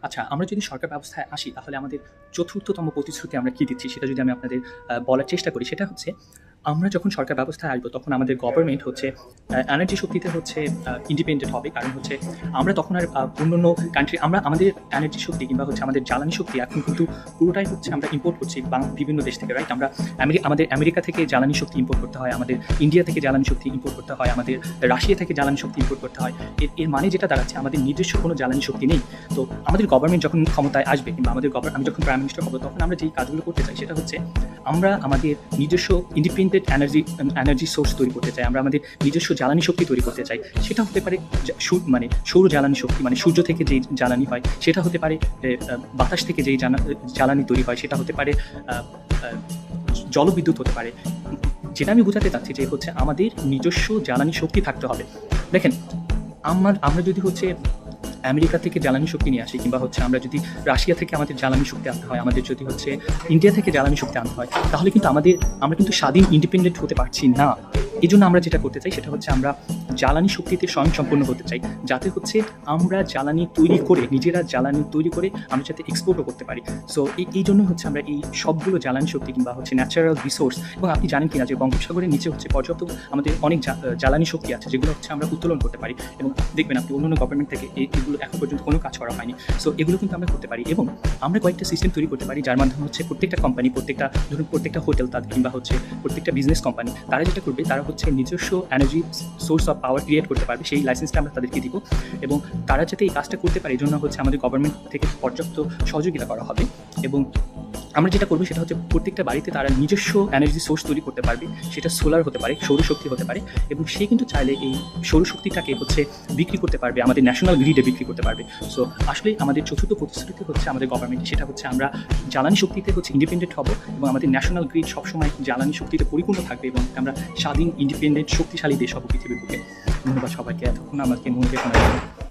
আচ্ছা, আমরা যদি সরকার ব্যবস্থায় আসি তাহলে আমাদের চতুর্থতম প্রতিশ্রুতি আমরা কী দিচ্ছি সেটা যদি আমি আপনাদের বলার চেষ্টা করি, সেটা হচ্ছে আমরা যখন সরকার ব্যবস্থায় আসবো তখন আমাদের গভর্নমেন্ট হচ্ছে এনার্জি শক্তিতে হচ্ছে ইন্ডিপেন্ডেন্ট হবে। কারণ হচ্ছে আমরা তখন আর অন্যান্য কান্ট্রি আমরা আমাদের এনার্জি শক্তি কিংবা হচ্ছে আমাদের জ্বালানি শক্তি এখন কিন্তু পুরোটাই হচ্ছে আমরা ইম্পোর্ট করছি বিভিন্ন দেশ থেকে, রাইট? আমরা আমাদের আমেরিকা থেকে জ্বালানি শক্তি ইম্পোর্ট করতে হয়, আমাদের ইন্ডিয়া থেকে জ্বালানি শক্তি ইম্পোর্ট করতে হয়, আমাদের রাশিয়া থেকে জ্বালানি শক্তি ইম্পোর্ট করতে হয়। এর মানে যেটা দাঁড়াচ্ছে আমাদের নিজস্ব কোনো জ্বালানি শক্তি নেই। তো আমাদের গভর্নমেন্ট যখন ক্ষমতায় আসবে কিংবা আমি যখন প্রাইম মিনিস্টার হবো তখন আমরা যেই কাজগুলো করতে চাই সেটা হচ্ছে আমরা আমাদের নিজস্ব ইন্ডিপেন্ডেন্ট এনার্জি সোর্স তৈরি করতে চাই। আমরা আমাদের নিজস্ব জ্বালানি শক্তি তৈরি করতে চাই। সেটা হতে পারে মানে সৌর জ্বালানি শক্তি, মানে সূর্য থেকে যেই জ্বালানি হয় সেটা হতে পারে, বাতাস থেকে যেই জ্বালানি তৈরি হয় সেটা হতে পারে, জলবিদ্যুৎ হতে পারে। যেটা আমি বোঝাতে চাচ্ছি যে হচ্ছে আমাদের নিজস্ব জ্বালানি শক্তি থাকতে হবে। দেখেন, আমরা যদি হচ্ছে আমেরিকা থেকে জ্বালানি শক্তি নিয়ে আসি কিংবা হচ্ছে আমরা যদি রাশিয়া থেকে আমাদের জ্বালানি শক্তি আনতে হয়, আমাদের যদি হচ্ছে ইন্ডিয়া থেকে জ্বালানি শক্তি আনতে হয়, তাহলে কিন্তু আমরা কিন্তু স্বাধীন ইন্ডিপেন্ডেন্ট হতে পারছি না। এই জন্য আমরা যেটা করতে চাই সেটা হচ্ছে আমরা জ্বালানি শক্তিতে স্বয়ংসম্পূর্ণ হতে চাই, যাতে হচ্ছে আমরা নিজেরা জ্বালানি তৈরি করে আমরা যাতে এক্সপোর্টও করতে পারি। সো এই জন্য হচ্ছে আমরা এই সবগুলো জ্বালানি শক্তি কিংবা হচ্ছে ন্যাচারাল রিসোর্স, এবং আপনি জানেন কিনা যে বঙ্গোপসাগরের নিচে হচ্ছে পর্যাপ্ত আমাদের অনেক জ্বালানি শক্তি আছে যেগুলো হচ্ছে আমরা উত্তোলন করতে পারি। এবং দেখবেন আপনি অন্যান্য গভর্নমেন্ট থেকে এগুলো এখন পর্যন্ত কোনো কাজ করা হয়নি। সো এগুলো কিন্তু আমরা করতে পারি এবং আমরা কয়েকটা সিস্টেম তৈরি করতে পারি যার মাধ্যমে হচ্ছে প্রত্যেকটা কোম্পানি, প্রত্যেকটা হোটেল তাদের কিংবা হচ্ছে প্রত্যেকটা বিজনেস কোম্পানি তারা যেটা করবে, তারা হচ্ছে নিজস্ব energy source of power create করতে পারবে। সেই লাইসেন্সটা আমরা তাদেরকে দিব এবং তারা যাতে এই কাজটা করতে পারে এই জন্য হচ্ছে আমাদের গভর্নমেন্ট থেকে পর্যাপ্ত সহযোগিতা করা হবে। এবং আমরা যেটা করবো সেটা হচ্ছে প্রত্যেকটা বাড়িতে তারা নিজস্ব এনার্জি সোর্স তৈরি করতে পারবে। সেটা সোলার হতে পারে, সৌরশক্তি হতে পারে, এবং সে কিন্তু চাইলে এই সৌরশক্তিটাকে হচ্ছে বিক্রি করতে পারবে, আমাদের ন্যাশনাল গ্রিডে বিক্রি করতে পারবে। সো আসলে আমাদের চতুর্থ প্রতিশ্রুতি হচ্ছে আমাদের গভর্নমেন্ট, সেটা হচ্ছে আমরা জ্বালানি শক্তিতে হচ্ছে ইন্ডিপেন্ডেন্ট হব এবং আমাদের ন্যাশনাল গ্রিড সবসময় জ্বালানি শক্তিতে পরিপূর্ণ থাকবে এবং আমরা স্বাধীন ইন্ডিপেন্ডেন্ট শক্তিশালী দেশ হব পৃথিবীর বুকে। ধন্যবাদ সবাইকে এতক্ষণ আমাকে মনোযোগ শোনার জন্য।